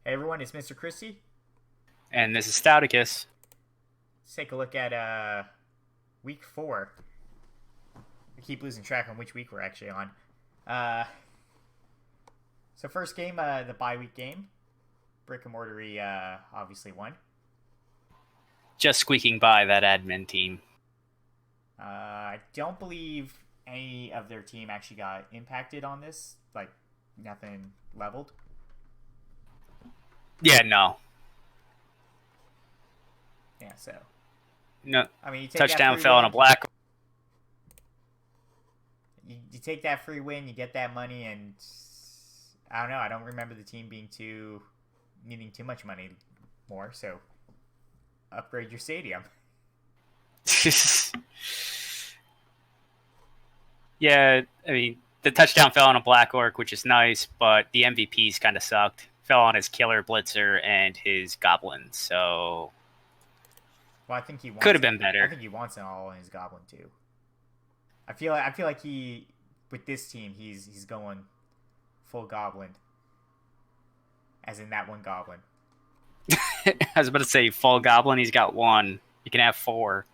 Hey everyone, it's Mr. Christie. And this is Stouticus. Let's take a look at week 4. We keep losing track on which week we're actually on. Uh, so first game, the bye week game. Brick and Mortary obviously won. Just squeaking by that admin team. I don't believe any of their team actually got impacted on this. Like nothing leveled. Yeah, no. Yeah, so No. I mean, you take that Touchdown free fell on a win. black. You take that free win, you get that money, and I don't know. I don't remember the team being needing too much money more. So upgrade your stadium. Yeah, I mean, the touchdown fell on a black orc, which is nice, but the MVPs kind of sucked. Fell on his killer blitzer and his goblin, so Well, I think he could wants have it. been I better. think he wants it all in his goblin too. I feel like he with this team he's going full goblin, as in that one goblin. I was about to say full goblin. He's got one. You can have four.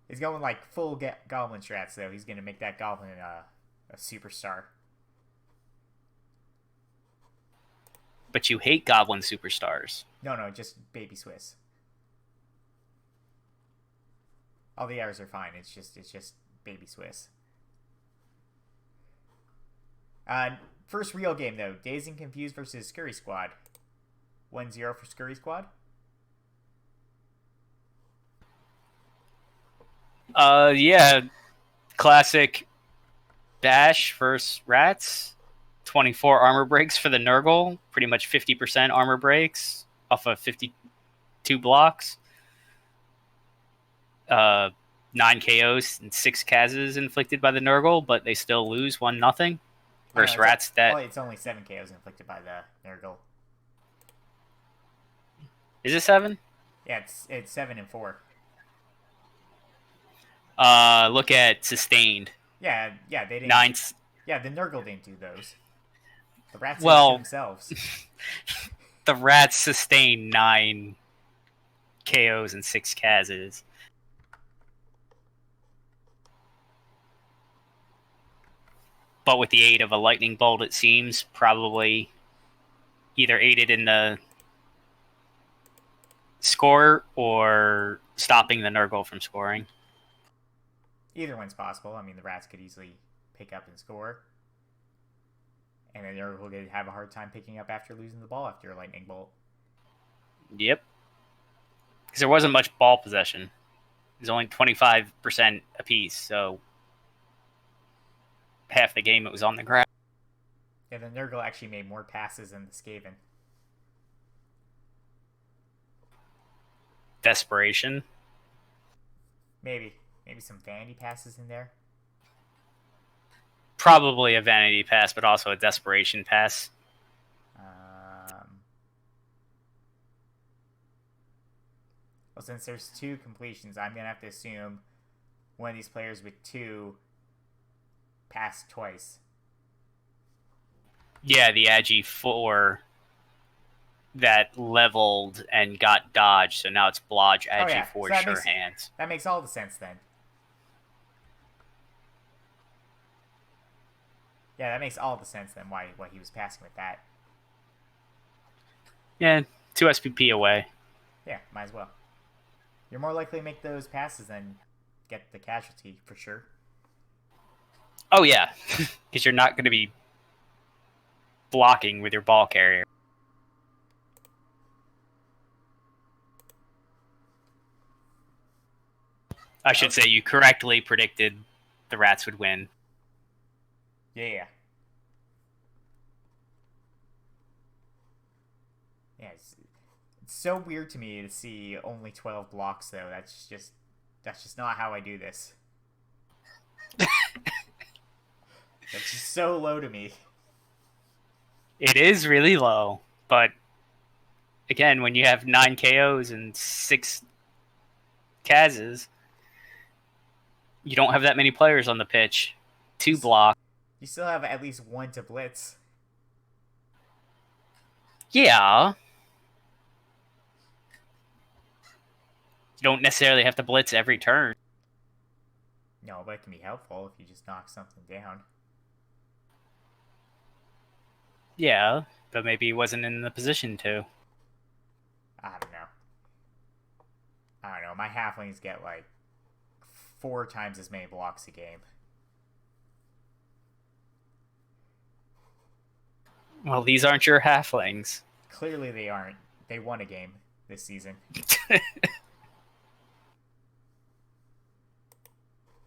He's going like full goblin strats though. He's gonna make that goblin a superstar. But you hate goblin superstars. No, just baby Swiss. All the errors are fine. It's just baby Swiss. First real game though, Dazed and Confused versus Scurry Squad. 1-0 for Scurry Squad. Yeah, classic Dash versus Rats. 24 armor breaks for the Nurgle. Pretty much 50% armor breaks off of 52 blocks. 9 KOs and 6 Kazes inflicted by the Nurgle, but they still lose 1-0. Oh no, Versus Rats that... well, it's only 7 KOs inflicted by the Nurgle. Is it 7? Yeah, it's 7 and 4. Look at Sustained. Yeah, they didn't. 9... Yeah, the Nurgle didn't do those. The rats did it to Well, themselves. the Rats sustained 9 KOs and 6 Kazes. But with the aid of a lightning bolt, it seems, probably either aided in the score or stopping the Nurgle from scoring. Either one's possible. I mean, the rats could easily pick up and score. And then the Nurgle could have a hard time picking up after losing the ball after a lightning bolt. Yep. Because there wasn't much ball possession. It was only 25% apiece, so half the game it was on the ground. Yeah, the Nurgle actually made more passes than the Skaven. Desperation. Maybe some vanity passes in there. Probably a vanity pass, but also a desperation pass. Well, since there's 2 completions, I'm going to have to assume one of these players with 2 passed twice. Yeah, the Agi 4 that leveled and got dodged, so now it's Blodge, Agi 4, so sure hands. That makes all the sense then. Yeah, that makes all the sense then why he was passing with that. Yeah, 2 SPP away. Yeah, might as well. You're more likely to make those passes than get the casualty, for sure. Oh, yeah, because you're not going to be blocking with your ball carrier. I should say you correctly predicted the Rats would win. Yeah. Yeah, it's so weird to me to see only 12 blocks, though. That's just not how I do this. That's just so low to me. It is really low, but again, when you have 9 KOs and 6 Kazes, you don't have that many players on the pitch. 2 block. You still have at least 1 to blitz. Yeah. You don't necessarily have to blitz every turn. No, but it can be helpful if you just knock something down. Yeah, but maybe he wasn't in the position to. I don't know. My halflings get like 4 times as many blocks a game. Well, these aren't your halflings. Clearly they aren't. They won a game this season.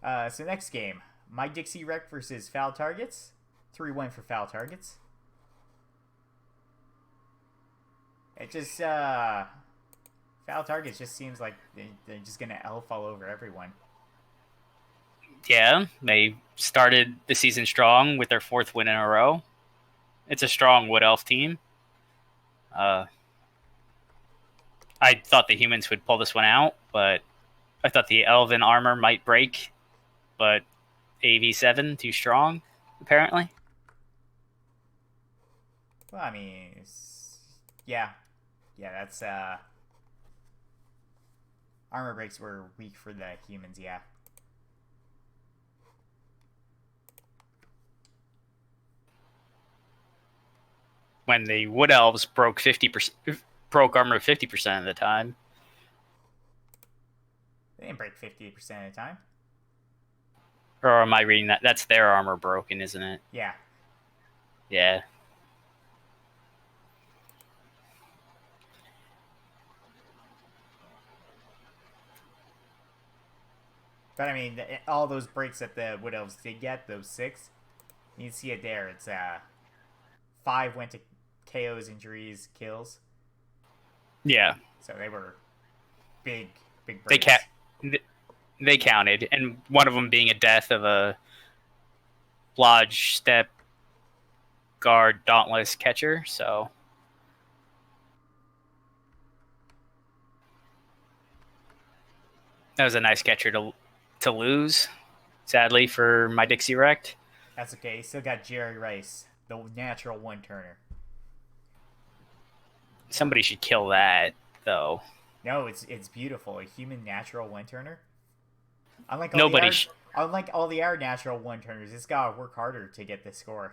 So next game, My Dixie Wreck versus Foul Targets. 3-1 for Foul Targets. It just Foul Targets just seems like they're just gonna elf all over everyone. Yeah, they started the season strong with their 4th win in a row. It's a strong Wood Elf team. I thought the humans would pull this one out, but I thought the Elven armor might break, but AV7 too strong, apparently. Well, I mean, yeah, that's armor breaks were weak for the humans. Yeah. When the Wood Elves broke 50%, broke armor 50% of the time. They didn't break 50% of the time. Or am I reading that? That's their armor broken, isn't it? Yeah. Yeah. But I mean, all those breaks that the Wood Elves did get, those 6, you can see it there. It's 5 went to KOs, injuries, kills. Yeah. So they were big breaks. They counted, and one of them being a death of a Lodge Step Guard Dauntless catcher, so... That was a nice catcher to lose, sadly, for my Dixie Wrecked. That's okay. He still got Jerry Rice, the natural one-turner. Somebody should kill that, though. No, it's beautiful. A human natural one-turner. Unlike all the other natural one-turners, it's got to work harder to get the score.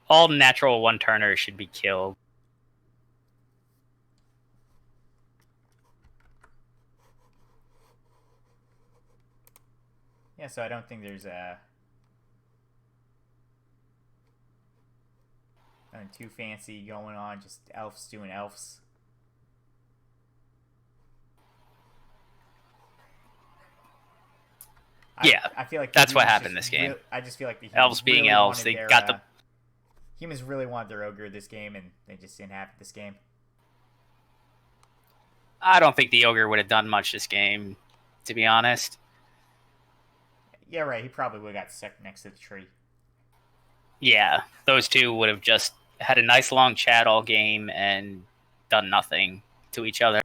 All natural one-turners should be killed. Yeah, so I don't think there's nothing too fancy going on. Just elves doing elves. Yeah, I feel like that's what happened this game. I just feel like the elves being really elves, they got the humans really wanted their ogre this game, and they just didn't have it this game. I don't think the ogre would have done much this game, to be honest. Yeah, right. He probably would have got stuck next to the tree. Yeah, those two would have just had a nice long chat all game and done nothing to each other.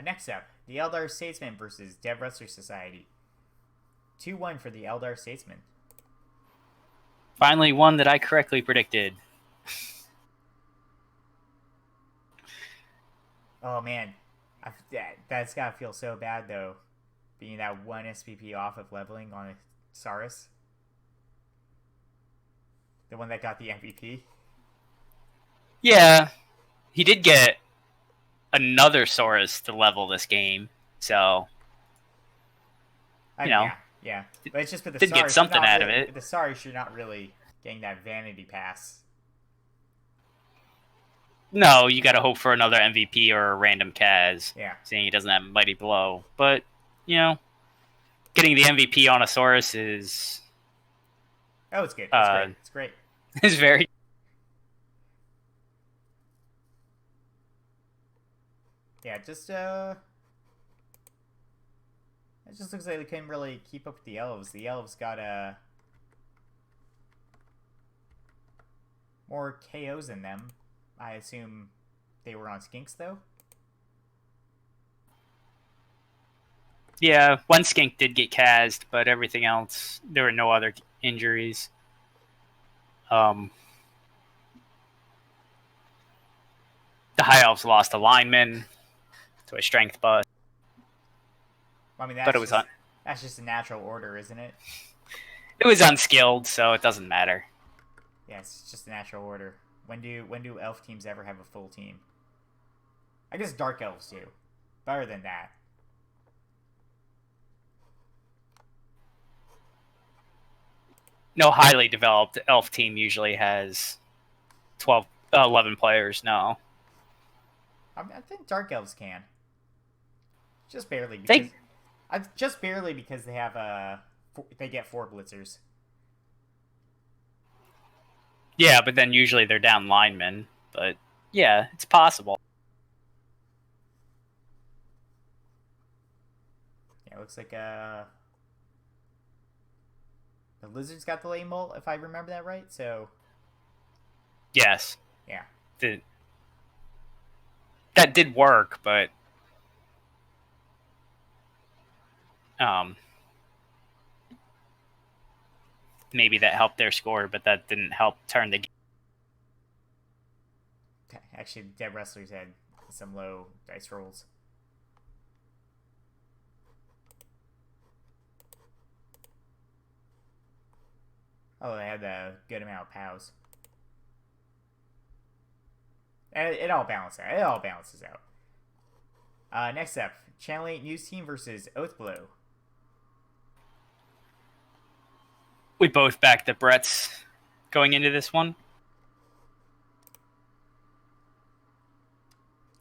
Next up, the Eldar Statesman versus Dev Wrestler Society. 2-1 for the Eldar Statesman. Finally, one that I correctly predicted. Oh man, that's gotta feel so bad though, being that 1 SPP off of leveling on a Saurus. The one that got the MVP. Yeah, he did get another Saurus to level this game, so yeah. But it's just for the did Saurus, get something out of it. The Saurus, you're not really getting that vanity pass. No, you got to hope for another MVP or a random Kaz. Yeah. Seeing he doesn't have Mighty Blow, but getting the MVP on a Saurus is. Oh, it's good. It's great. It's great. It's very. Yeah, it just looks like they couldn't really keep up with the elves. The elves got more KOs in them. I assume they were on skinks though. Yeah, one skink did get Kaz'd, but everything else, there were no other injuries. The High Elves lost a lineman to a strength bust. I mean, But it was that's just a natural order, isn't it? It was unskilled, so it doesn't matter. Yeah, it's just a natural order. When do elf teams ever have a full team? I guess dark elves do. Better than that. No highly developed elf team usually has 11 players. No. I think dark elves can. Just barely because they have they get 4 blitzers. Yeah, but then usually they're down linemen. But yeah, it's possible. Yeah, it looks like the lizards got the lane molt, if I remember that right. So Yes. yeah, that did work, but maybe that helped their score, but that didn't help turn the game. actually, dead wrestlers had some low dice rolls. Oh, they had a good amount of POWs. It all balances out. It all balances out. Next up, Channel 8 News Team versus Oathblow. We both backed the Bretts going into this one.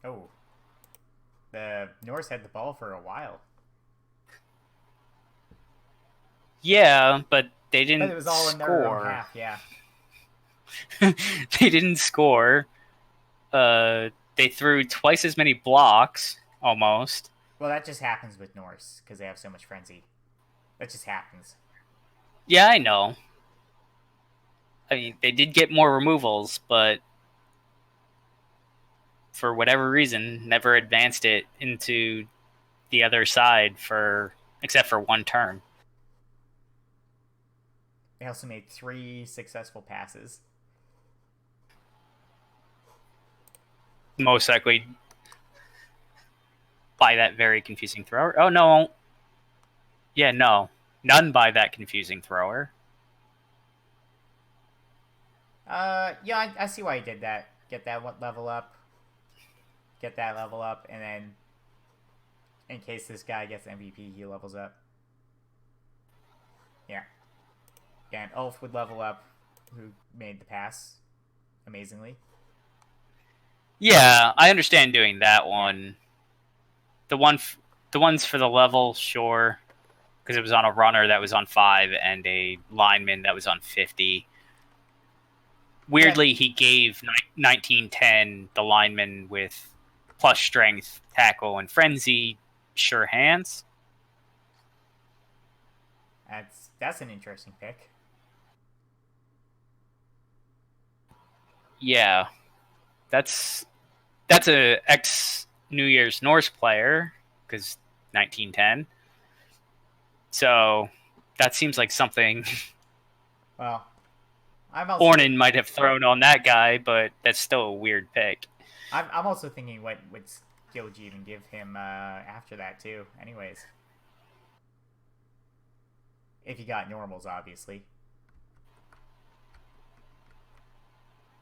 Oh. The Norse had the ball for a while. Yeah, but they didn't But it was all in their own half, yeah. They didn't score. They threw twice as many blocks, almost. Well, that just happens with Norse, because they have so much frenzy. That just happens. Yeah, I know. I mean, they did get more removals, but for whatever reason, never advanced it into the other side except for one turn. They also made 3 successful passes. Most likely by that very confusing thrower. Oh, no. Yeah, no. None by that confusing thrower. Yeah, I see why he did that. Get that level up. Get that level up, and then in case this guy gets MVP, he levels up. Yeah. Yeah, and Ulf would level up, who made the pass amazingly. Yeah, I understand doing that one. The ones for the level, sure, because it was on a runner that was on 5 and a lineman that was on 50. Weirdly, yeah. He gave 1910 the lineman with plus strength, tackle, and frenzy, sure hands. That's an interesting pick. Yeah, that's a ex New Year's Norse player because 1910. So that seems like something. Well, Ornan might have thrown on that guy, but that's still a weird pick. I'm also thinking what skill would you even give him after that too? Anyways, if you got normals, obviously.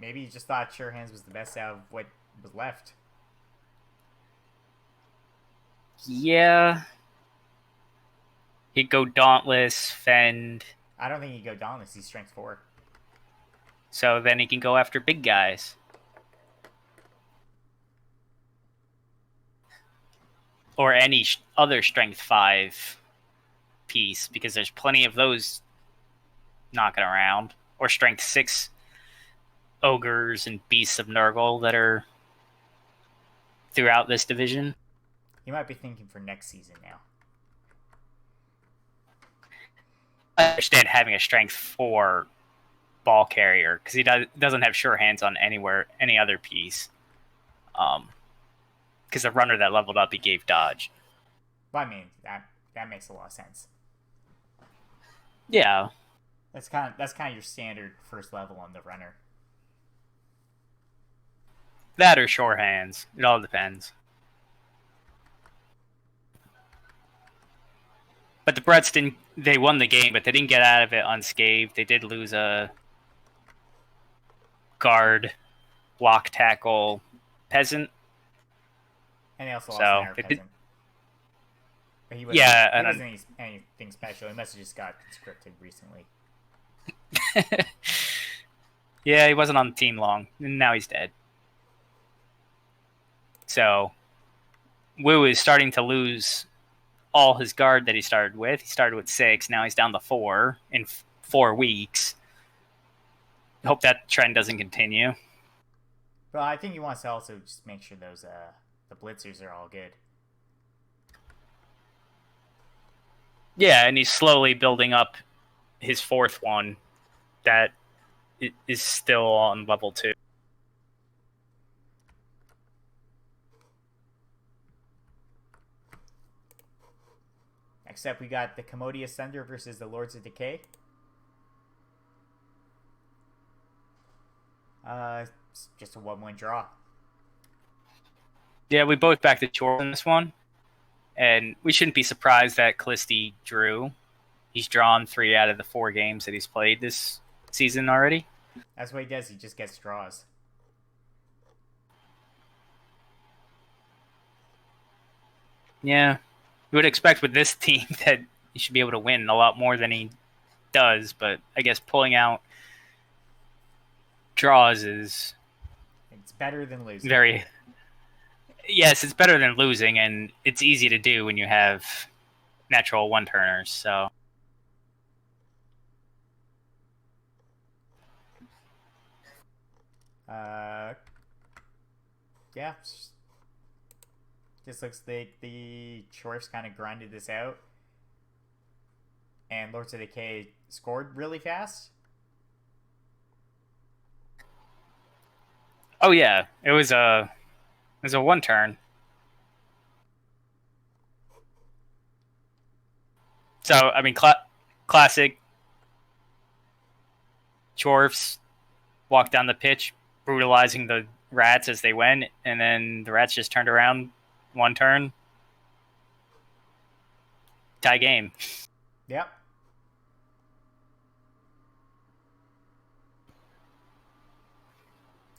Maybe you just thought Sure Hands was the best out of what was left. Yeah. He'd go Dauntless, Fend. I don't think he'd go Dauntless. He's strength 4. So then he can go after big guys. Or any other strength 5 piece, because there's plenty of those knocking around. Or strength 6 ogres and beasts of Nurgle that are throughout this division. You might be thinking for next season now. I understand having a strength 4 ball carrier because he doesn't have sure hands on any other piece. Because the runner that leveled up, he gave dodge. Well, I mean, that makes a lot of sense. Yeah. That's kind of your standard first level on the runner. That or sure hands. It all depends. But the Bretts didn't. They won the game, but they didn't get out of it unscathed. They did lose a guard, block tackle, peasant. And they also lost an So air it did, peasant. But he wasn't. yeah, He and wasn't anything special. He must have just got conscripted recently. yeah, he wasn't on the team long, and now he's dead. So Wu is starting to lose all his guard that he started with. He started with 6. Now he's down to 4 in 4 weeks. Hope that trend doesn't continue. But I think he wants to also just make sure those the blitzers are all good. Yeah, and he's slowly building up his 4th one that is still on level 2. Except we got the Commodious Thunder versus the Lords of Decay. It's just a 1-1 draw. Yeah, we both backed the Chor in this one. And we shouldn't be surprised that Christie drew. He's drawn 3 out of the 4 games that he's played this season already. That's what he does. He just gets draws. Yeah. You would expect with this team that he should be able to win a lot more than he does, but I guess pulling out draws is It's better than losing. very... Yes, it's better than losing, and it's easy to do when you have natural one-turners, so... Yeah. Just looks like the Chorfs kind of grinded this out. And Lords of Decay scored really fast. Oh yeah, it was a one turn. So I mean, classic Chorfs walked down the pitch, brutalizing the rats as they went, and then the rats just turned around one turn. Tie game. Yep.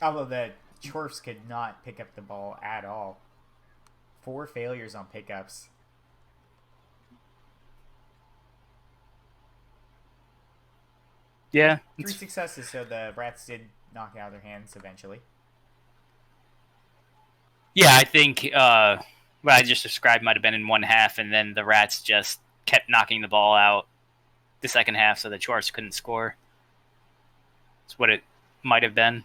Although the Chorfs could not pick up the ball at all. 4 failures on pickups. Yeah. 3 successes, so the Rats did knock it out of their hands eventually. Yeah, I think what I just described might have been in one half, and then the Rats just kept knocking the ball out the second half, so the Chorfs couldn't score. That's what it might have been.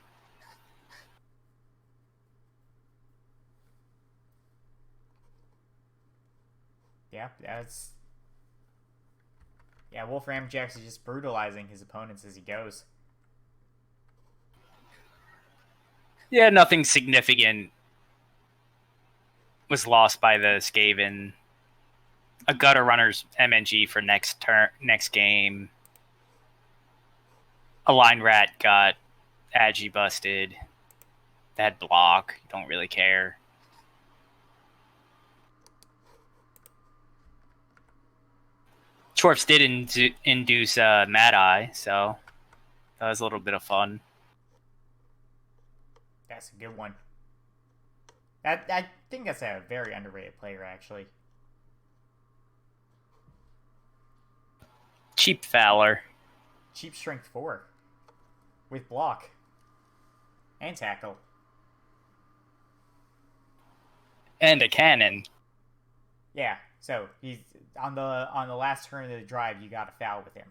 Yeah, that's... Yeah, Wolfram Jack's just brutalizing his opponents as he goes. Yeah, nothing significant was lost by the Skaven. A gutter runner's MNG for next game. A line rat got agi busted. That block, don't really care. Chorfs did induce Mad Eye, so that was a little bit of fun. That's a good one. I think that's a very underrated player, actually. Cheap Fowler. Cheap strength 4. With block. And tackle. And a cannon. Yeah, so he's on the last turn of the drive, you got a foul with him.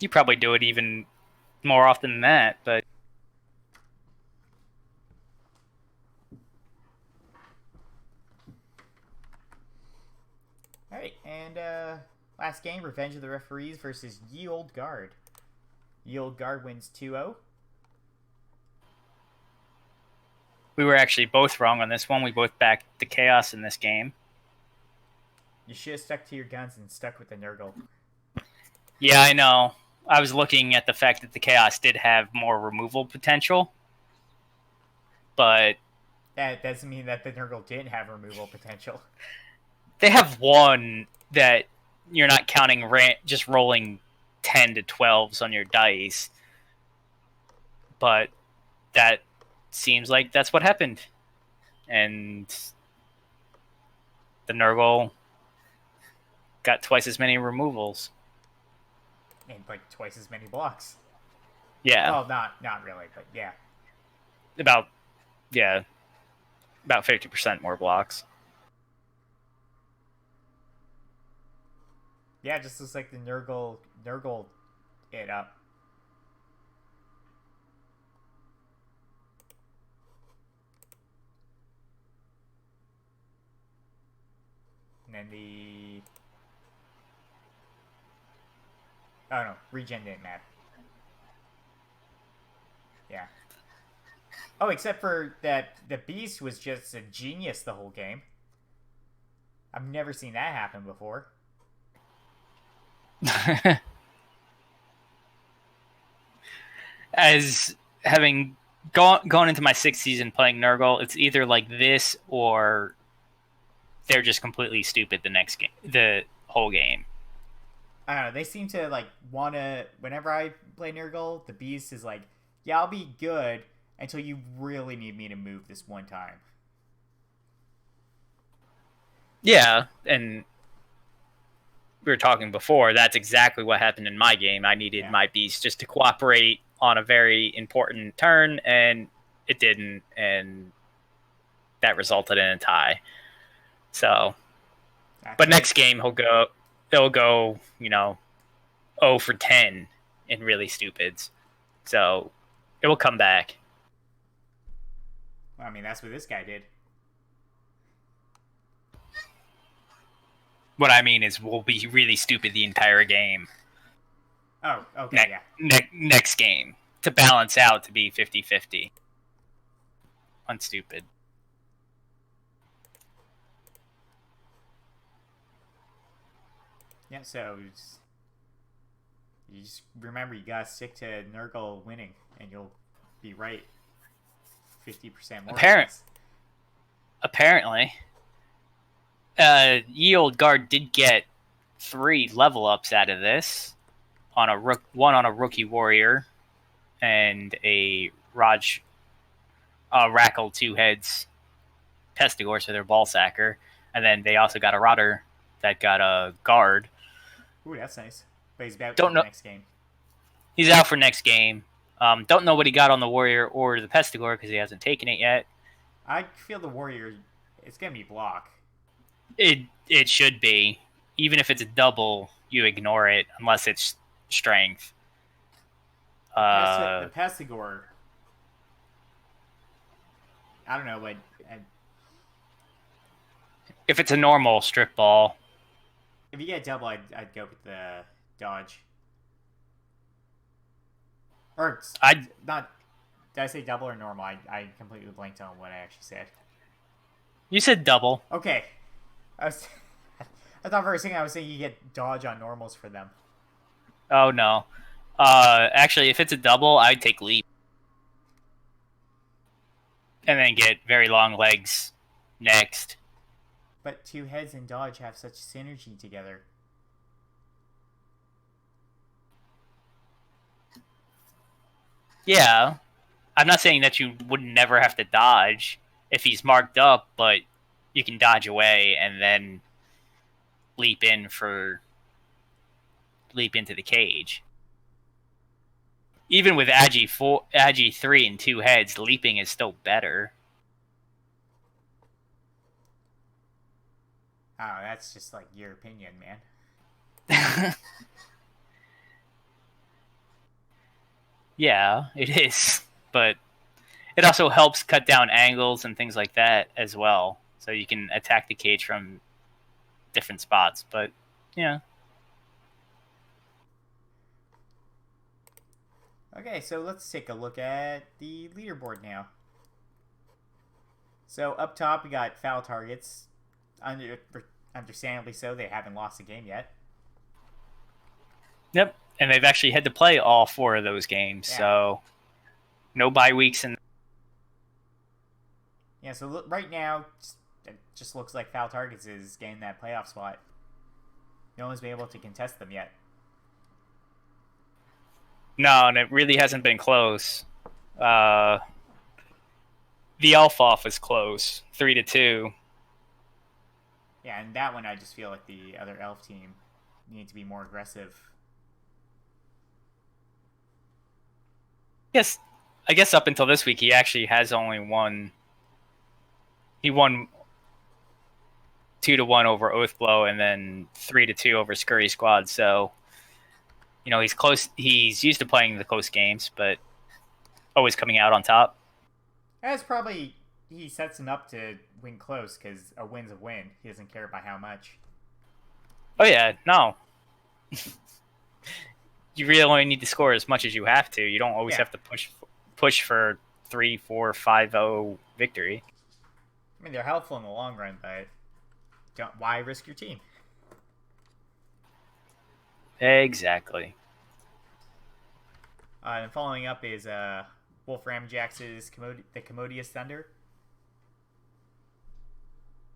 You probably do it even more often than that, but Alright, and last game, Revenge of the Referees versus Ye Old Guard. Ye Old Guard wins 2-0. we were actually both wrong on this one. We both backed the Chaos in this game. You should have stuck to your guns and stuck with the Nurgle. Yeah, I know. I was looking at the fact that the Chaos did have more removal potential, but That doesn't mean that the Nurgle didn't have removal potential. they have one that you're not counting just rolling 10 to 12s on your dice. But that seems like that's what happened. And the Nurgle got twice as many removals. And like twice as many blocks. Yeah. Well, not really, but yeah. About 50% more blocks. Yeah, it just looks like the Nurgle it up. And then the... Oh no, regen didn't matter. Yeah. Oh, except for that the Beast was just a genius the whole game. I've never seen that happen before. As having gone into my 6th season playing Nurgle, it's either like this or they're just completely stupid the next game, the whole game. I don't know. They seem to like want to. Whenever I play Nurgle, the Beast is like, "Yeah, I'll be good until you really need me to move this one time." Yeah, and we were talking before. That's exactly what happened in my game. I needed my Beast just to cooperate on a very important turn, and it didn't, and that resulted in a tie. So, but next game he'll go, 0 for 10 in really stupids. So it will come back. Well, I mean, that's what this guy did. What I mean is we'll be really stupid the entire game. Oh, okay, next game. To balance out to be 50-50. On stupid. Yeah, so you just remember you gotta stick to Nurgle winning, and you'll be right 50% more. Apparently. Ye Old Guard did get 3 level ups out of this. One on a Rookie Warrior, and a Rackle 2 heads Pestigor, so their ball sacker. And then they also got a Rotter that got a Guard. Ooh, that's nice. But he's out for next game. He's out for next game. Don't know what he got on the Warrior or the Pestigor because he hasn't taken it yet. I feel the Warrior, it's going to be block. It should be. Even if it's a double, you ignore it unless it's strength. The Pestigor, I don't know, but if it's a normal strip ball, if you get double, I'd go with the dodge. Or not. Did I say double or normal? I completely blanked on what I actually said. You said double. Okay, I thought for a second I was saying you get dodge on normals for them. Oh no. Actually, if it's a double, I'd take leap. And then get very long legs next. But 2 heads and dodge have such synergy together. Yeah. I'm not saying that you would never have to dodge if he's marked up, but you can dodge away and then leap into the cage. Even with Agi 3 and 2 heads, leaping is still better. Oh, that's just like your opinion, man. Yeah, it is. But it also helps cut down angles and things like that as well. So you can attack the cage from different spots. But, yeah. Okay, so let's take a look at the leaderboard now. So up top, we got foul targets. understandably so, they haven't lost a game yet. Yep, and they've actually had to play all 4 of those games, Yeah. so no bye weeks. And Yeah, so right now, it just looks like Foul Targets is getting that playoff spot. No one's been able to contest them yet. no, and it really hasn't been close. The Elf off is close, 3-2. Yeah, and that one I just feel like the other Elf team need to be more aggressive. Yes, I guess up until this week he actually has only won. He won 2-1 over Oathblow and then 3-2 over Scurry Squad. So, he's close. He's used to playing the close games, but always coming out on top. That's probably he sets him up to win close because a win's a win. He doesn't care by how much. Oh yeah, no. You really only need to score as much as you have to. You don't always have to push for 3-4, 5-0 victory. I mean, they're helpful in the long run, but why risk your team? Exactly. And following up is Wolf Ramjax's the Commodious Thunder.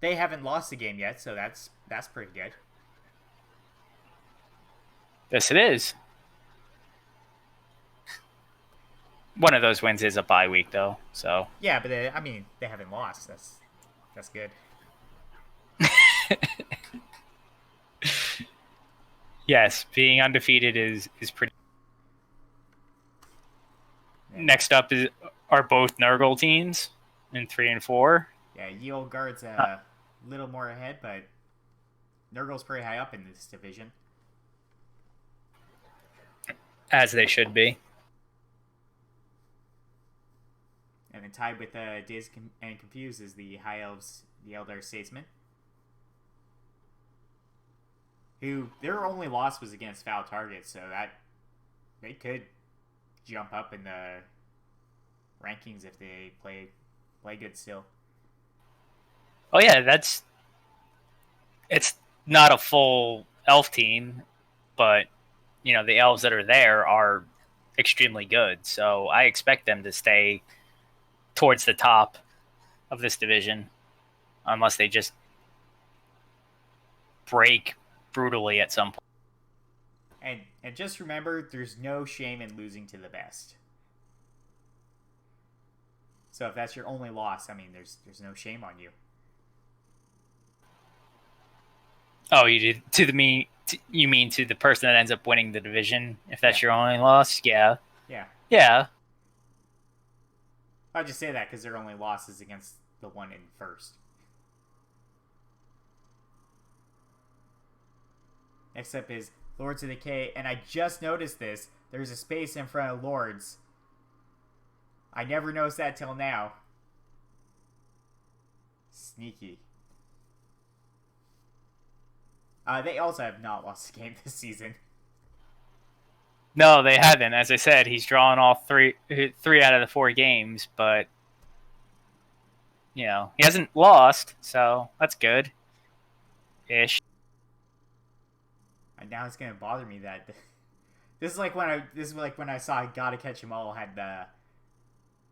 They haven't lost a game yet, so that's pretty good. Yes, it is. One of those wins is a bye week, though. So yeah, but they haven't lost. That's good. Yes, being undefeated is pretty. Yeah. Next up are both Nurgle teams in 3 and 4. Yeah, Ye Olde Guard's a little more ahead, but Nurgle's pretty high up in this division. As they should be. And then tied with Dazed and Confused is the High Elves, the Eldar Statesmen, who their only loss was against Foul Targets, so that they could jump up in the rankings if they play good still. Oh yeah, it's not a full elf team, but the elves that are there are extremely good. So I expect them to stay towards the top of this division, unless they just break brutally at some point. And just remember, there's no shame in losing to the best. So if that's your only loss, there's no shame on you. Oh, you did you mean to the person that ends up winning the division? If that's your only loss, yeah. I'll just say that because their only loss is against the one in first. Next up is Lords of Decay, and I just noticed this. There's a space in front of Lords. I never noticed that till now. Sneaky. They also have not lost a game this season. No, they haven't. As I said, he's drawn all three out of the 4 games, but he hasn't lost, so that's good. Ish. And now it's gonna bother me that this is like when I saw Gotta Catch 'Em All had the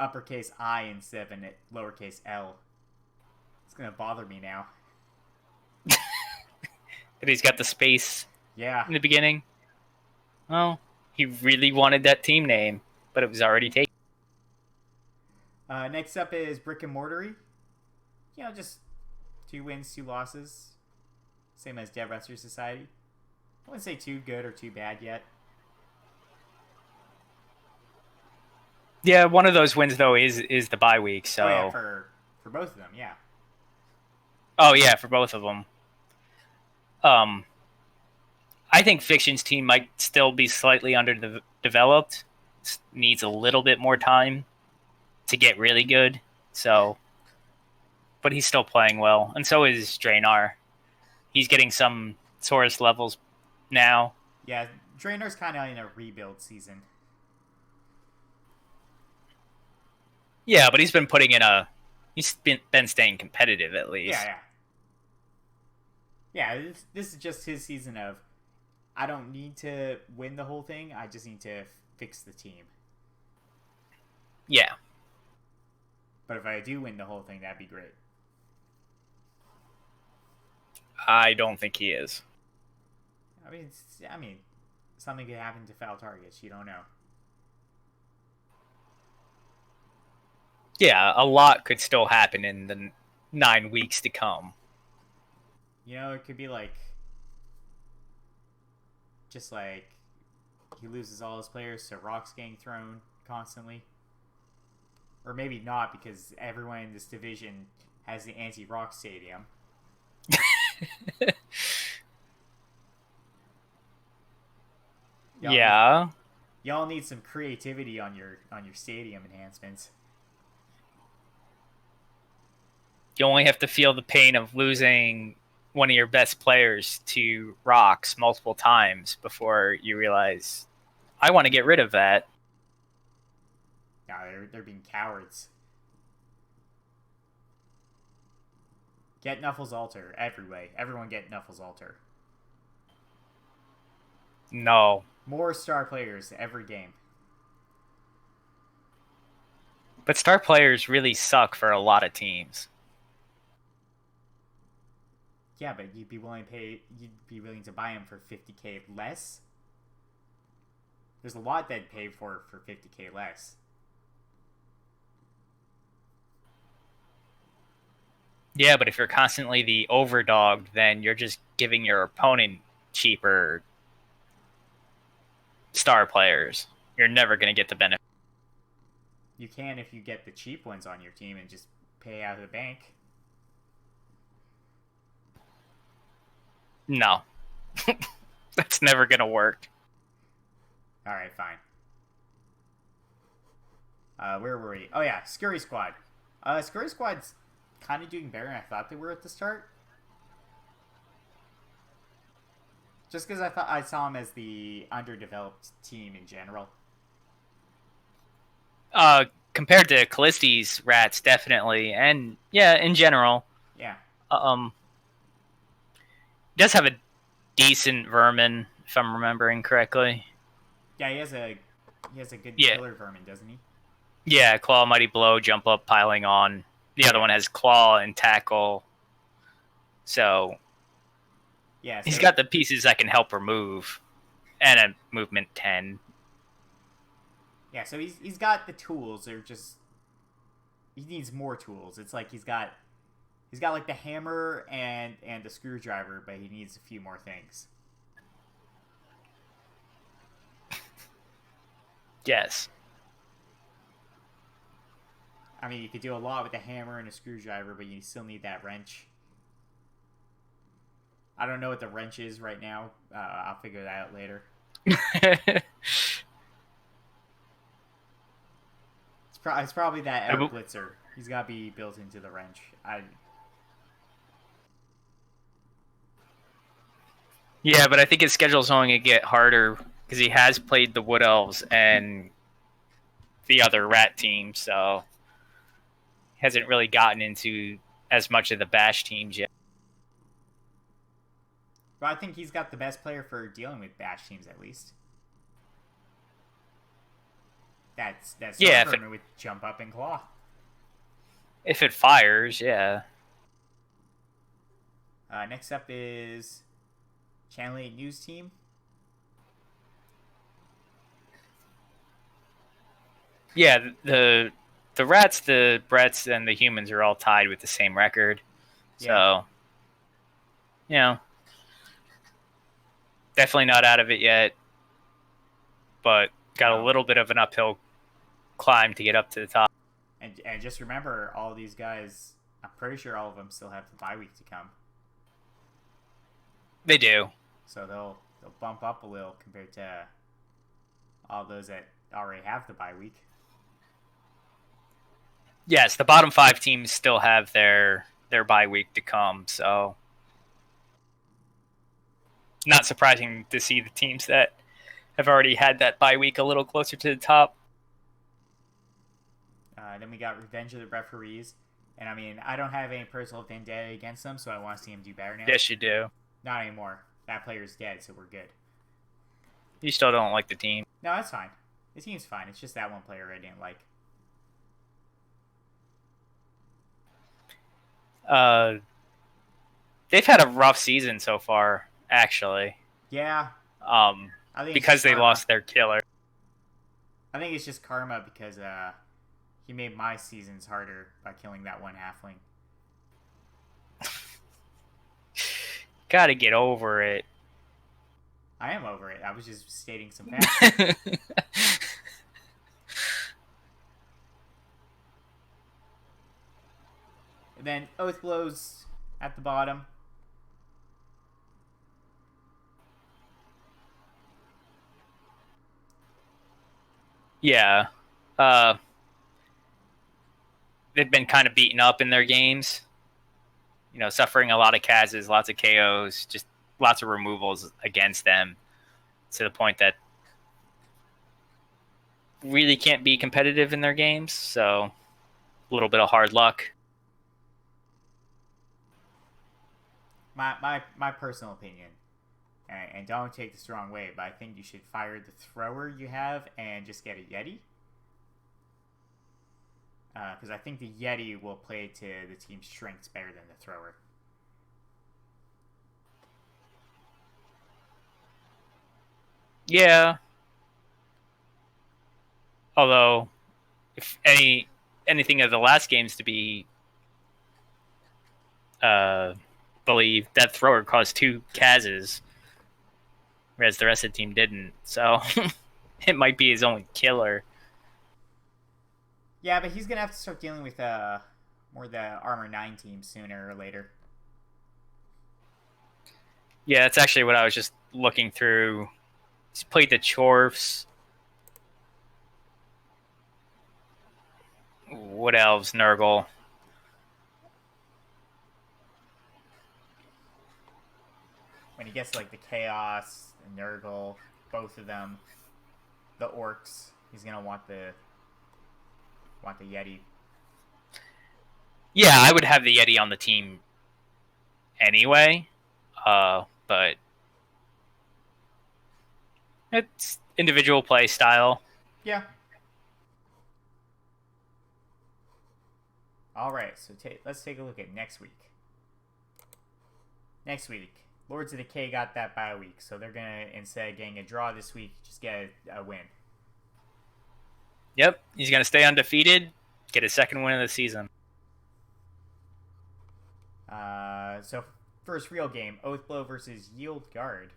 uppercase I instead of a lowercase L. It's gonna bother me now. That he's got the space. Yeah. In the beginning. Well, he really wanted that team name, but it was already taken. Next up is Brick and Mortary. Just 2 wins, 2 losses. Same as Dev Wrestler Society. I wouldn't say too good or too bad yet. Yeah, one of those wins though is the bye week. So for both of them, yeah. Oh yeah, for both of them. I think Fiction's team might still be slightly underdeveloped. Needs a little bit more time to get really good. So, but he's still playing well, and so is Draenor. He's getting some Taurus levels now. Yeah, Drainor's kind of in a rebuild season. Yeah, but he's been staying competitive at least. Yeah. Yeah, this is just his season of, I don't need to win the whole thing. I just need to fix the team. Yeah. But if I do win the whole thing, that'd be great. I don't think he is. I mean, something could happen to foul targets. You don't know. Yeah, a lot could still happen in the 9 weeks to come. You know, it could be like, just like he loses all his players to rocks getting thrown constantly. Or maybe not, because everyone in this division has the anti-rock stadium. Yeah. Y'all need some creativity on your stadium enhancements. You only have to feel the pain of losing one of your best players to rocks multiple times before you realize, I want to get rid of that. No, they're being cowards. Get Nuffle's altar every way. Everyone get Nuffle's altar. No. More star players every game. But star players really suck for a lot of teams. Yeah, but you'd be willing to buy him for 50k less? There's a lot they'd pay for 50k less. Yeah, but if you're constantly the overdog, then you're just giving your opponent cheaper star players. You're never going to get the benefit. You can if you get the cheap ones on your team and just pay out of the bank. No. That's never going to work. Alright, fine. Where were we? Oh yeah, Scurry Squad. Scurry Squad's kind of doing better than I thought they were at the start. Just because I saw them as the underdeveloped team in general. Compared to Callisti's rats, definitely, and yeah, in general. Yeah. Does have a decent vermin, if I'm remembering correctly. Yeah, he has a good killer vermin, doesn't he? Yeah, claw, mighty blow, jump up, piling on. The other one has claw and tackle. So yeah, he's got the pieces that can help remove, and a movement 10. Yeah, so he's got the tools. They're just, he needs more tools. It's like he's got like the hammer and the screwdriver, but he needs a few more things. Yes. I mean, you could do a lot with a hammer and a screwdriver, but you still need that wrench. I don't know what the wrench is right now. I'll figure that out later. It's probably that air blitzer. He's got to be built into the wrench. Yeah, but I think his schedule's only going to get harder because he has played the Wood Elves and the other rat team, so he hasn't really gotten into as much of the bash teams yet. But I think he's got the best player for dealing with bash teams, at least. That's Vermin with jump up and claw. If it fires, yeah. Next up is Channel 8 News Team. Yeah, the rats, the Bretts, and the humans are all tied with the same record. So, you know, definitely not out of it yet, but got a little bit of an uphill climb to get up to the top. And just remember, all these guys, I'm pretty sure all of them still have the bye week to come. They do. So they'll bump up a little compared to all those that already have the bye week. Yes, the bottom 5 teams still have their bye week to come, so not surprising to see the teams that have already had that bye week a little closer to the top. Then we got Revenge of the Referees. And I mean, I don't have any personal vendetta against them, so I want to see them do better now. Yes, you do. Not anymore. That player's dead, so we're good. You still don't like the team. No, that's fine. The team's fine. It's just that one player I didn't like. They've had a rough season so far, actually. Yeah. Because they lost their killer. I think it's just karma because he made my seasons harder by killing that one halfling. Gotta get over it. I am over it. I was just stating some facts. And then Oath Blows at the bottom. Yeah. They've been kind of beaten up in their games. You know, suffering a lot of Kazs, lots of KOs, just lots of removals against them to the point that really can't be competitive in their games. So a little bit of hard luck. My personal opinion, and don't take this the wrong way, but I think you should fire the thrower you have and just get a Yeti. Because I think the Yeti will play to the team's strengths better than the thrower. Yeah. Although, if anything of the last games to be believed, that thrower caused 2 Kazs, whereas the rest of the team didn't. So it might be his only killer. Yeah, but he's gonna have to start dealing with more the Armor 9 team sooner or later. Yeah, that's actually what I was just looking through. He's played the Chorfs. Wood Elves, Nurgle. When he gets to, like, the Chaos, the Nurgle, both of them, the Orcs, he's gonna want the Yeti. Yeah, I would have the Yeti on the team anyway, but it's individual play style. Yeah. All right, so let's take a look at next week. Next week, Lords of Decay got that bye week, so they're gonna, instead of getting a draw this week, just get a win. Yep, he's going to stay undefeated, get his second win of the season. So first real game, Oathblow versus Yield Guard.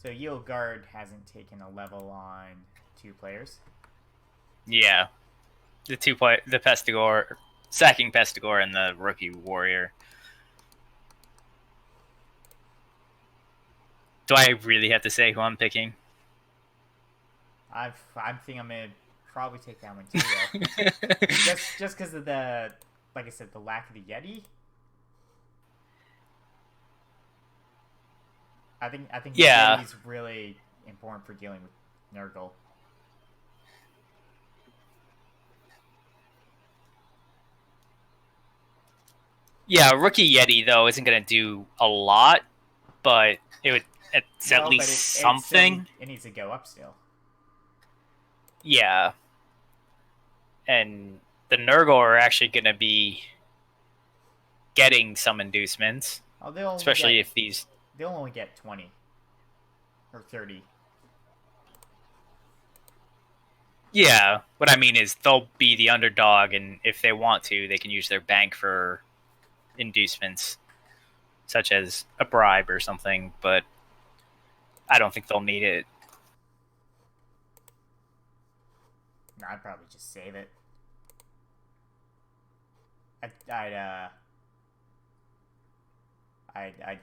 So Yield Guard hasn't taken a level on 2 players. Yeah, the Pestigore, Sacking Pestigore, and the Rookie Warrior. Do I really have to say who I'm picking? I think I'm gonna probably take that one too, though. just because of the, like I said, the lack of the Yeti. I think the Yeti's really important for dealing with Nurgle. Yeah, Rookie Yeti though isn't going to do a lot, but it's at least something. It needs to go up still. Yeah. And the Nurgle are actually going to be getting some inducements. Especially if these... They'll only get 20. Or 30. Yeah. What I mean is they'll be the underdog, and if they want to, they can use their bank for inducements, such as a bribe or something, but I don't think they'll need it. No, I'd probably just save it. I'd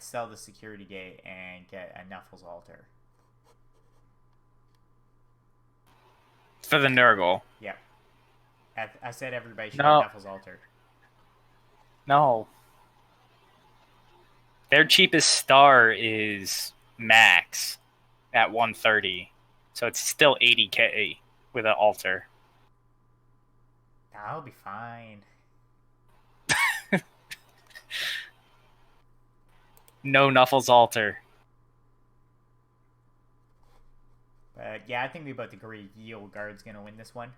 sell the security gate and get a Nuffle's Altar. For the Nurgle? Yep. I said everybody should get Nuffle's Altar. No. Their cheapest star is Max at 130. So it's still 80k with an altar. That'll be fine. No Knuffles alter. But yeah, I think we both agree Yield Guard's gonna win this one.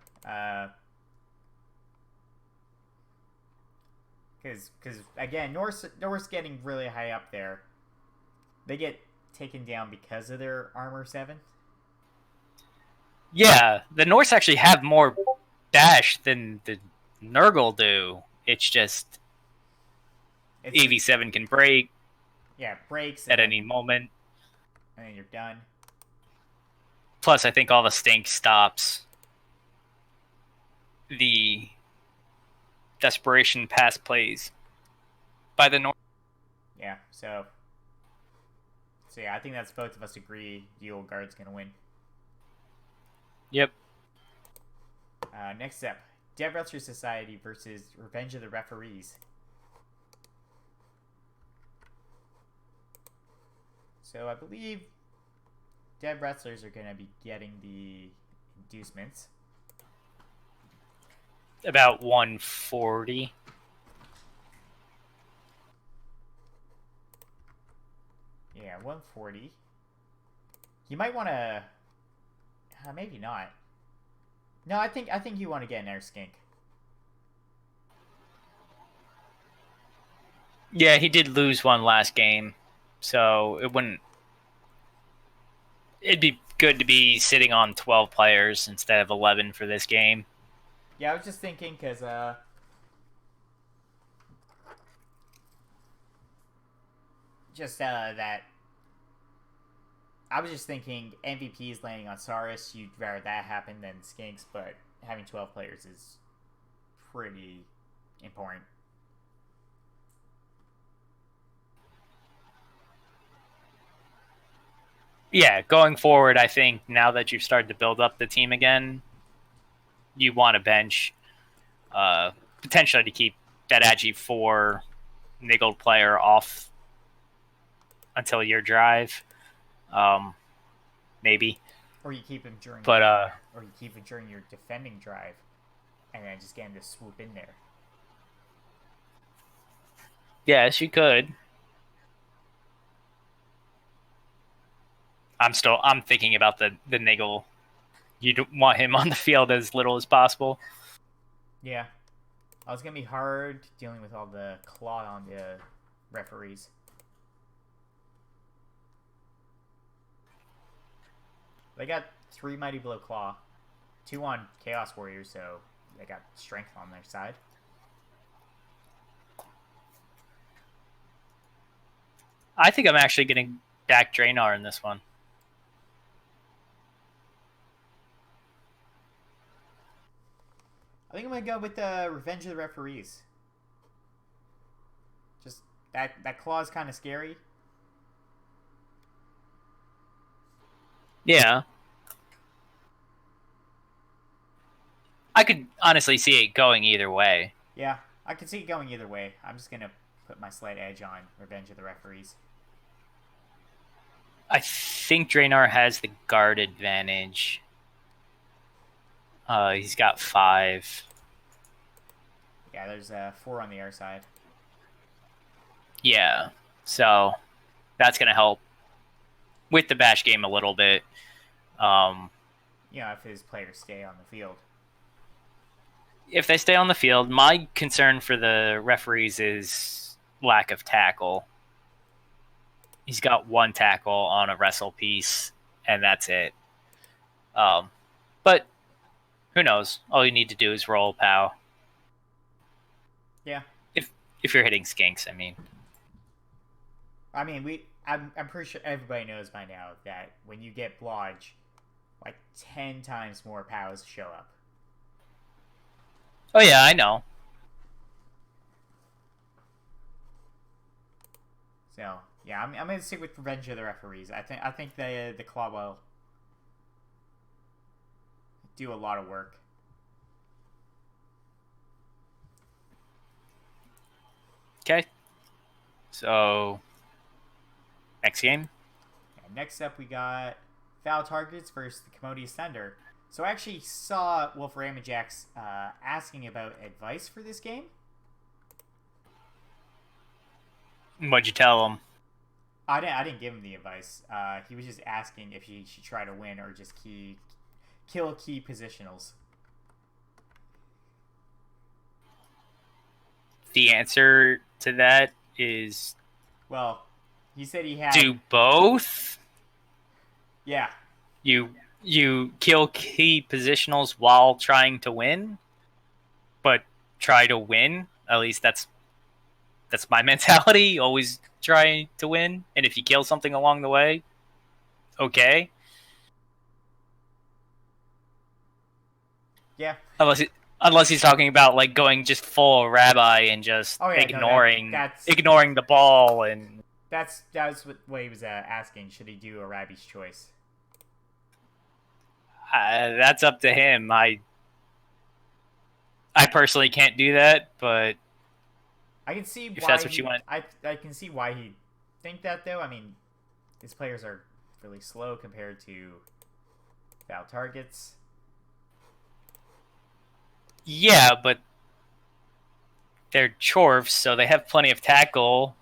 Because again, Norse getting really high up there. They get taken down because of their armor 7. Yeah, the Norse actually have more dash than the Nurgle do. It's just AV7 can break. Yeah, breaks at any moment. And then you're done. Plus, I think all the stink stops the desperation pass plays by the North. Yeah, so yeah, I think that's both of us agree Yule Guard's gonna win. Yep. Next up, Dead Wrestler Society versus Revenge of the Referees. So I believe Dead Wrestlers are gonna be getting the inducements. About 140. Yeah, 140. You might want to. Maybe not. No, I think you want to get an air skink. Yeah, he did lose one last game, so it wouldn't. It'd be good to be sitting on 12 players instead of 11 for this game. Yeah, I was just thinking because that. I was just thinking MVP is landing on Saurus. You'd rather that happen than Skinks, but having 12 players is pretty important. Yeah, going forward, I think now that you've started to build up the team again, you want to bench potentially to keep that Agi 4 niggled player off until your drive. Maybe. Or you keep him during or you keep him during your defending drive and then just get him to swoop in there. Yes, you could. I'm thinking about the niggle. You don't want him on the field as little as possible. Yeah. It's going to be hard dealing with all the claw on the referees. They got 3 Mighty Blow Claw. 2 on Chaos Warriors, so they got strength on their side. I think I'm actually getting back Draenor in this one. I think I'm going to go with Revenge of the Referees. Just that claw is kind of scary. Yeah. I could honestly see it going either way. Yeah, I could see it going either way. I'm just going to put my slight edge on Revenge of the Referees. I think Draenor has the guard advantage. He's got 5. Yeah, there's 4 on the air side. Yeah, so that's going to help with the bash game a little bit. If his players stay on the field. If they stay on the field, my concern for the referees is lack of tackle. He's got 1 tackle on a wrestle piece, and that's it. But who knows? All you need to do is roll POW. Yeah. If you're hitting skinks, I mean. I'm pretty sure everybody knows by now that when you get Blodge, like 10 times more POWs show up. Oh yeah, I know. So yeah, I'm gonna stick with Revenge of the Referees. I think the claw will do a lot of work. Okay. So next game. And next up, we got Foul Targets versus the Commodious Thunder. So I actually saw Wolf Ramajax asking about advice for this game. What'd you tell him? I didn't give him the advice. He was just asking if he should try to win or just kill key positionals. The answer to that is Well, he said he had do both. Yeah. You kill key positionals while trying to win, but try to win. At least that's my mentality. Always try to win, and if you kill something along the way, okay. Yeah. Unless he's talking about like going just full rabbi and just ignoring the ball, and that's what he was asking. Should he do a Rabbi's choice? That's up to him. I personally can't do that, but I can see if why that's what you want. I can see why he'd think that, though. I mean, his players are really slow compared to foul targets. Yeah, but they're chorfs, so they have plenty of tackle,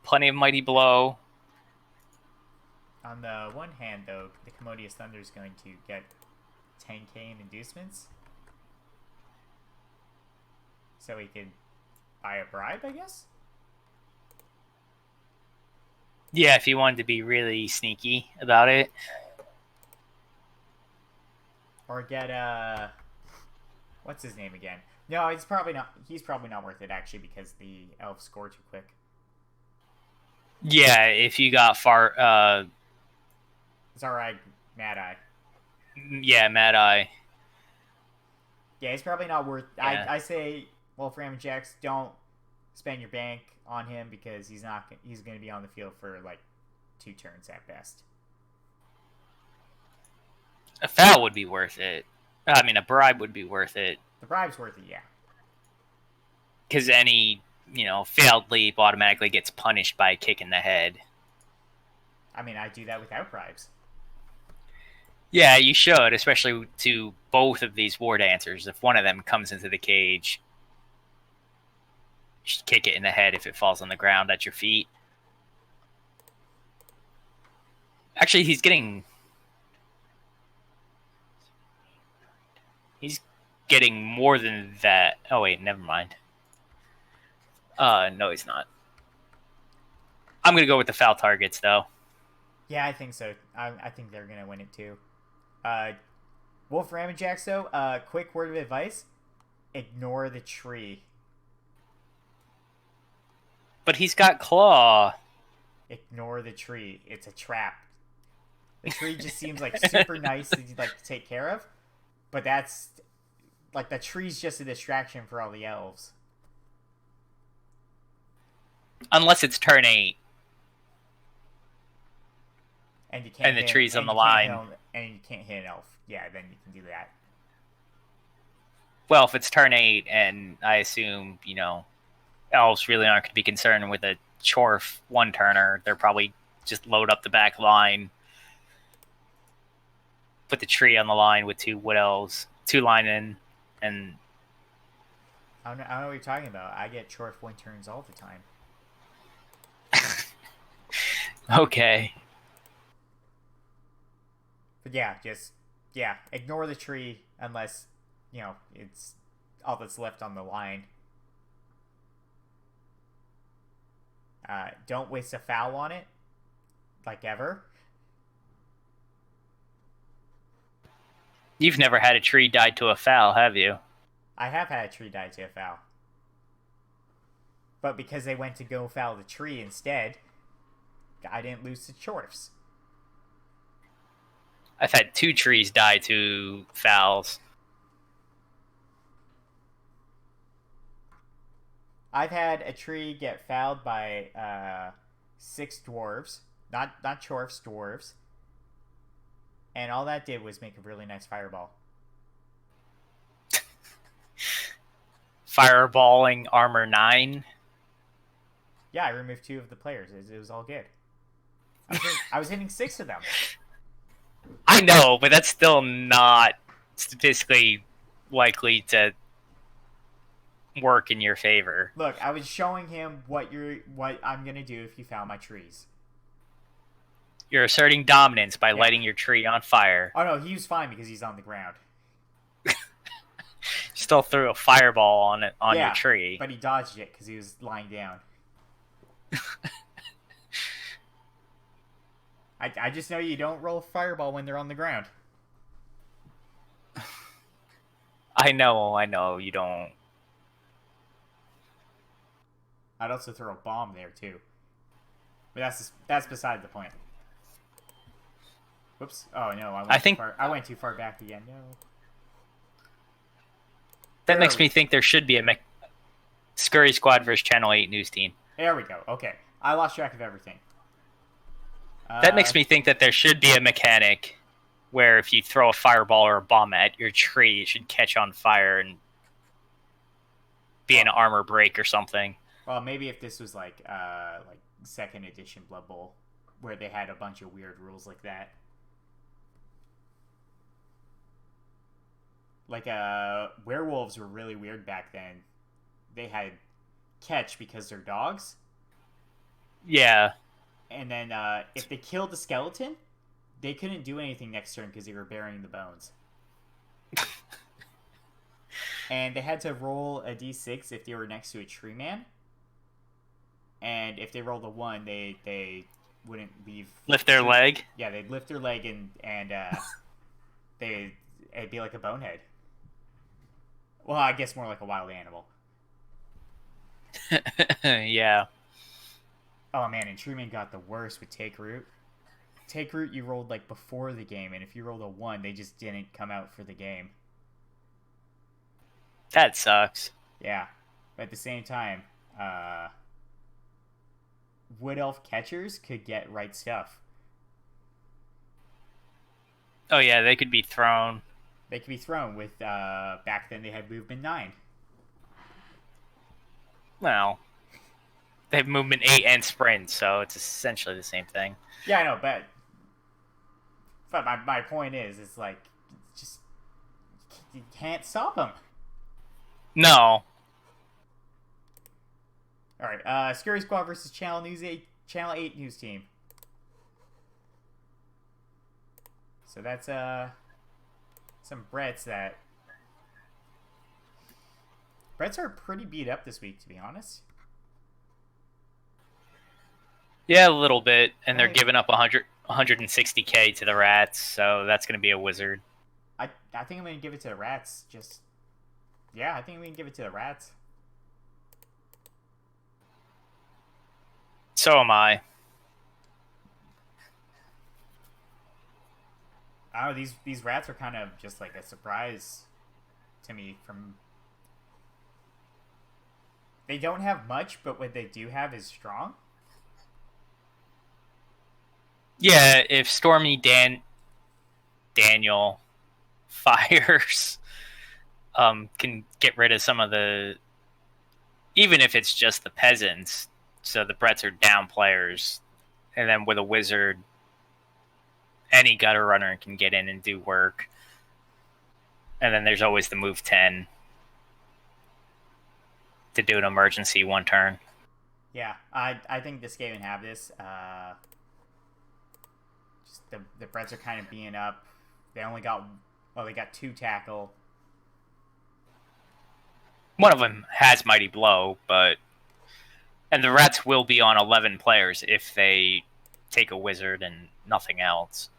plenty of mighty blow. On the one hand, though, the Commodious Thunder is going to get 10k in inducements. So he could buy a bribe, I guess? Yeah, if he wanted to be really sneaky about it. Or get what's his name again? No, he's probably not worth it, actually, because the elves score too quick. Yeah, if you got Zarag Mad Eye. Yeah, Mad Eye. Yeah, he's probably not worth. Yeah. I say, Wolfram and Jax, don't spend your bank on him because he's going to be on the field for like 2 turns at best. A foul would be worth it. I mean, a bribe would be worth it. The bribe's worth it, yeah. Because any failed leap automatically gets punished by a kick in the head. I mean, I do that without bribes. Yeah, you should, especially to both of these war dancers. If one of them comes into the cage, you should kick it in the head if it falls on the ground at your feet. Actually, he's getting more than that. Oh, wait, never mind. No, he's not. I'm going to go with the foul targets, though. Yeah, I think so. I think they're going to win it, too. Wolfram and Jax, though, quick word of advice. Ignore the tree. But he's got claw. Ignore the tree. It's a trap. The tree just seems like super nice to take care of. But that's... Like, the tree's just a distraction for all the elves. Unless it's turn 8. And you can't the tree's on the line. And you can't hit an elf. Yeah, then you can do that. Well, if it's turn 8, and I assume, elves really aren't going to be concerned with a chorf one-turner, they're probably just load up the back line, put the tree on the line with 2 wood elves, 2 linemen, and... I don't know what you're talking about. I get chorf one-turns all the time. Okay. But yeah, ignore the tree unless, it's all that's left on the line. Don't waste a foul on it, like ever. You've never had a tree die to a foul, have you? I have had a tree die to a foul. But because they went to go foul the tree instead, I didn't lose to chorfs. I've had 2 trees die to fouls. I've had a tree get fouled by 6 dwarves. Not chorfs, dwarves. And all that did was make a really nice fireball. Fireballing armor 9. Yeah, I removed 2 of the players. It was all good. I was hitting 6 of them. I know, but that's still not statistically likely to, work in your favor. Look, I was showing him what I'm gonna do if you found my trees. You're asserting dominance by Yeah. lighting your tree on fire. Oh no, he was fine because he's on the ground. Still threw a fireball on it on your Yeah, tree. but he dodged it because he was lying down. I just know you don't roll a fireball when they're on the ground. I know, you don't. I'd also throw a bomb there too. But that's beside the point. Whoops. Oh no, I went too far back again. No. That makes me think there should be a Scurry Squad versus Channel 8 news team. There we go. Okay. I lost track of everything. That makes me think that there should be a mechanic where if you throw a fireball or a bomb at your tree, it should catch on fire and be an armor break or something. Well, maybe if this was like second edition Blood Bowl, where they had a bunch of weird rules like that. Like werewolves were really weird back then. They had catch because they're dogs. Yeah. And then if they killed the skeleton, they couldn't do anything next turn because they were burying the bones. And they had to roll a d6 if they were next to a tree man. And if they rolled a 1, they wouldn't leave. Lift their leg? Yeah, they'd lift their leg and it'd be like a bonehead. Well, I guess more like a wild animal. Yeah. Oh man, and Treeman got the worst with Take Root. Take Root you rolled like before the game, and if you rolled a 1, they just didn't come out for the game. That sucks. Yeah. But at the same time, Wood Elf catchers could get right stuff. Oh yeah, they could be thrown. They could be thrown with, back then they had movement 9. Well, they have movement 8 and sprint, so it's essentially the same thing. Yeah, I know, but my point is, it's like, just, you can't stop them. No. Alright, Scurry Squad versus Channel 8 news team. So that's, some Bretts that... Bretts are pretty beat up this week, to be honest. Yeah, a little bit, and they're giving up 160k to the Rats, so that's going to be a wizard. I think I'm going to give it to the Rats. Yeah, I think we can give it to the Rats. So am I. I don't know, these Rats are kind of just like a surprise to me. They don't have much, but what they do have is strong. Yeah, if Stormy Daniel fires can get rid of some of the... Even if it's just the peasants, so the Bretts are down players, and then with a wizard, any gutter runner can get in and do work. And then there's always the move 10 to do an emergency 1 turn. Yeah, I think this game can have this. Just the Bretts are kind of being up. They got 2 tackle. One of them has Mighty Blow, and the Rats will be on 11 players if they take a wizard and nothing else.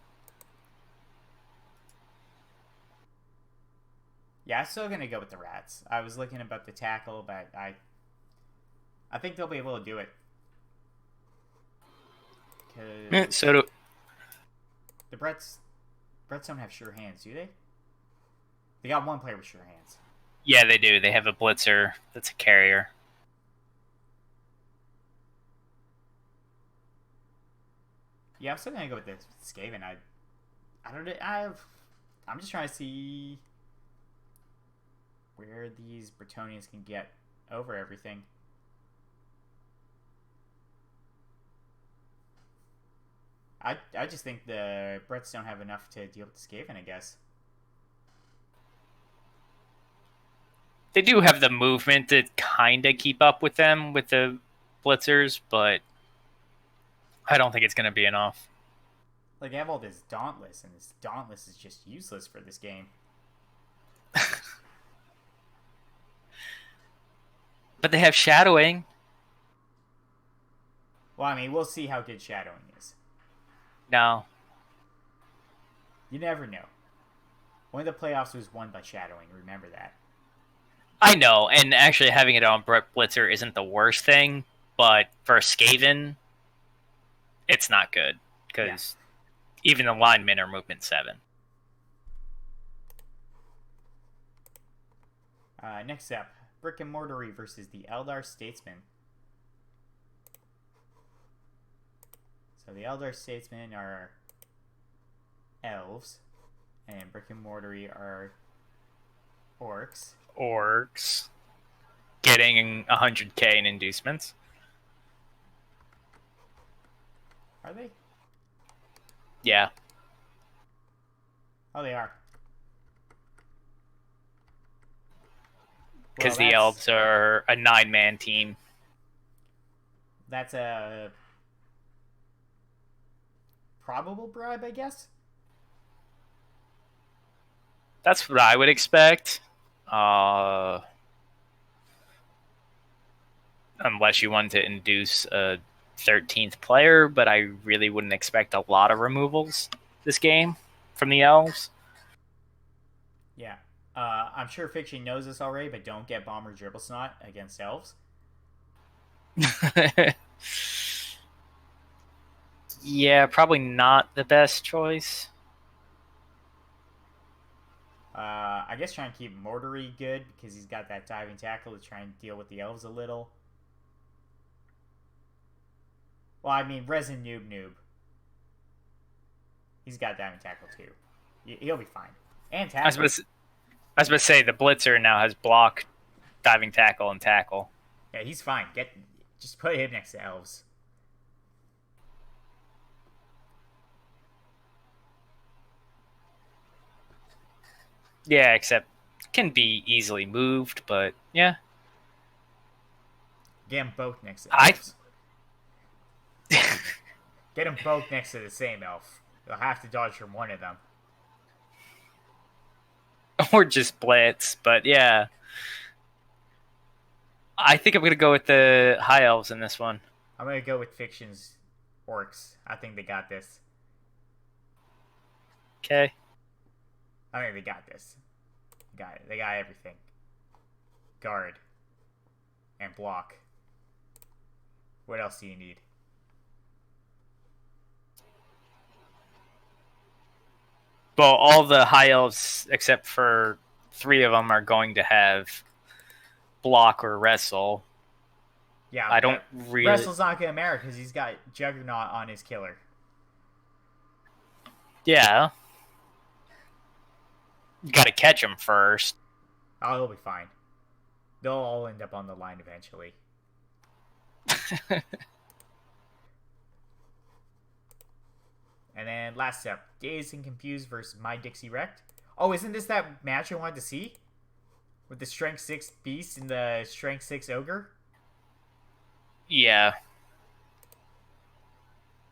Yeah, I'm still gonna go with the Rats. I was looking about the tackle, but I think they'll be able to do it. So the Bretts don't have sure hands, do they? They got 1 player with sure hands. Yeah, they do. They have a blitzer that's a carrier. Yeah, I'm still gonna go with this Skaven. I'm just trying to see where these Bretonians can get over everything. I just think the Bretts don't have enough to deal with the Skaven, I guess. They do have the movement to kind of keep up with them with the blitzers, but I don't think it's going to be enough. Like, they have all this Dauntless, and this Dauntless is just useless for this game. But they have shadowing. Well, I mean, we'll see how good shadowing is. No. You never know. One of the playoffs was won by shadowing. Remember that. I know, and actually having it on Blitzer isn't the worst thing, but for Skaven, it's not good. Because even the linemen are movement 7. Next up, Brick and Mortary versus the Eldar Statesmen. So the Eldar Statesmen are elves, and Brick and Mortary are orcs. Orcs. Getting 100k in inducements. Are they? Yeah. Oh, they are. Because Well, the elves are a 9-man team. That's a probable bribe, I guess. That's what I would expect. Unless you want to induce a 13th player, but I really wouldn't expect a lot of removals this game from the elves. Yeah. I'm sure Fiction knows this already, but don't get Bomber Dribblesnot against elves. Yeah, probably not the best choice. I guess try and keep Mortary good because he's got that diving tackle to try and deal with the elves a little. Well, I mean, Resin Noob. He's got diving tackle too. He'll be fine. And tackle. I was about to say the Blitzer now has block, diving tackle, and tackle. Yeah, he's fine. Just put him next to elves. Yeah, except can be easily moved, but yeah. Get them both next to elves. Get them both next to the same elf. You'll have to dodge from one of them. Or just blitz, but yeah. I think I'm going to go with the high elves in this one. I'm going to go with Fiction's orcs. I think they got this. Okay. I think they got this. Got it. They got everything. Guard. And block. What else do you need? Well, all the high elves, except for 3 of them, are going to have block or wrestle. Yeah, I don't really... Wrestle's not going to matter because he's got Juggernaut on his killer. Yeah. You got to catch him first. Oh, he'll be fine. They'll all end up on the line eventually. And then last up, Dazed and Confused versus My Dixie Wrecked. Oh, isn't this that match I wanted to see? With the Strength 6 Beast and the Strength 6 Ogre? Yeah.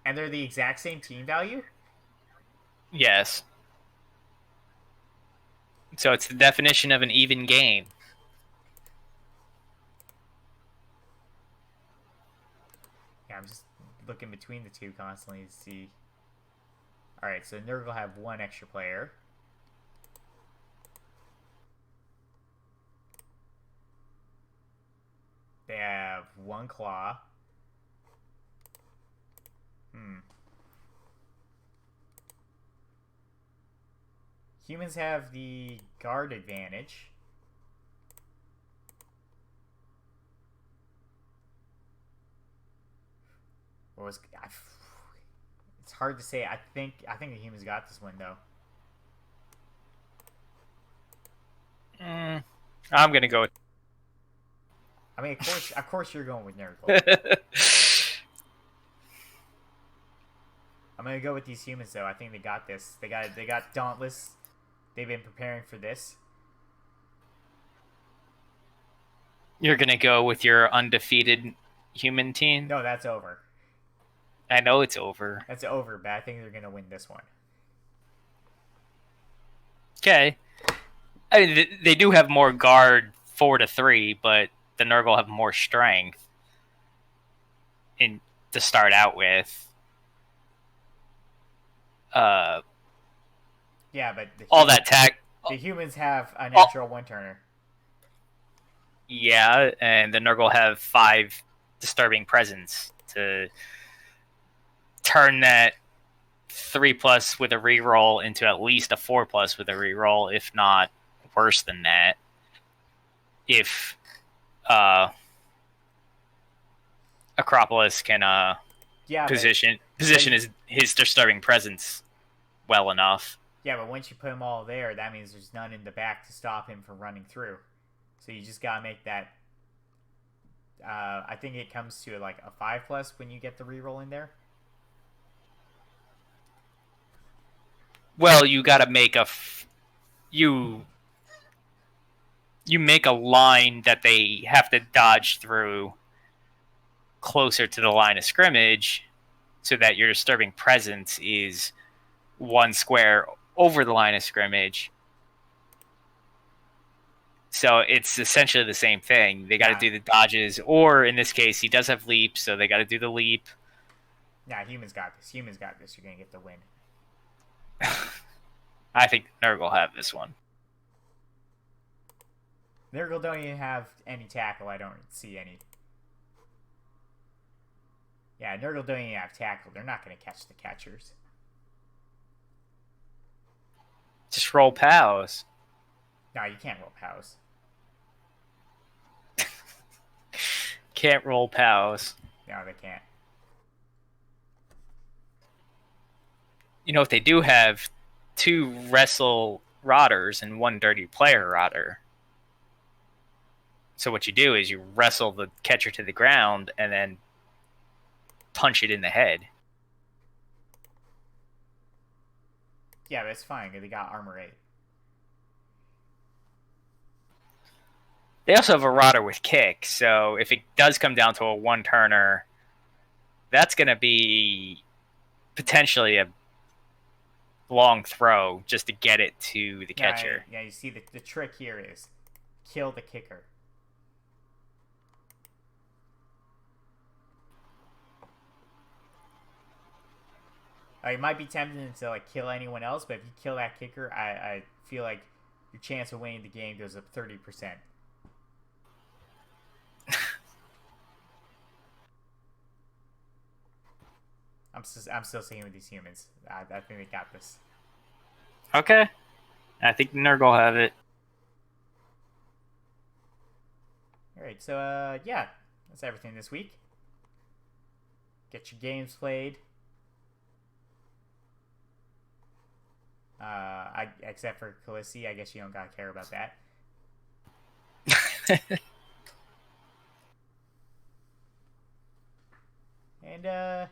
And they're the exact same team value? Yes. So it's the definition of an even game. Yeah, I'm just looking between the two constantly to see. Alright, so Nurgle will have one extra player. They have one claw. Humans have the guard advantage. It's hard to say. I think the humans got this one though. I'm gonna go with... I mean, of course, you're going with Nurgle. I'm gonna go with these humans though. I think they got this. They got Dauntless. They've been preparing for this. You're gonna go with your undefeated human team? No, that's over. I know it's over. That's over, but I think they're gonna win this one. Okay. I mean, they do have more guard 4-3, but the Nurgle have more strength in to start out with. Yeah, but The humans have a natural one-turner. Yeah, and the Nurgle have 5 disturbing presence to turn that 3+ with a reroll into at least a 4+ with a reroll, if not worse than that. If Acropolis can position his disturbing presence well enough. Yeah, but once you put them all there, that means there's none in the back to stop him from running through. So you just gotta make that. I think it comes to like a 5+ when you get the reroll in there. Well, you gotta make you make a line that they have to dodge through closer to the line of scrimmage, so that your disturbing presence is 1 square over the line of scrimmage. So it's essentially the same thing. They got to do the dodges, or in this case, he does have leap, so they got to do the leap. Nah, humans got this. Humans got this. You're gonna get the win. I think Nurgle have this one. Nurgle don't even have any tackle. I don't see any. Yeah, Nurgle don't even have tackle. They're not gonna catch the catchers. Just roll POWs. No, you can't roll POWs. Can't roll POWs. No, they can't. You know, if they do have 2 wrestle rotters and 1 dirty player rotter. So what you do is you wrestle the catcher to the ground and then punch it in the head. Yeah, but it's fine. They got armor 8. They also have a rotter with kick, so if it does come down to a 1-turner, that's going to be potentially a long throw just to get it to the catcher. Yeah, you see, the trick here is kill the kicker. It might be tempting to like kill anyone else, but if you kill that kicker, I feel like your chance of winning the game goes up 30%. I'm still sticking with these humans. I think they got this. Okay. I think Nurgle have it. Alright, so yeah, that's everything this week. Get your games played. Except for Khaleesi, I guess you don't gotta care about that. And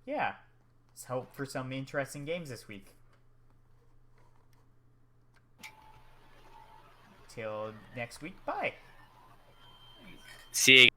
yeah, let's hope for some interesting games this week. Till next week, bye. See you.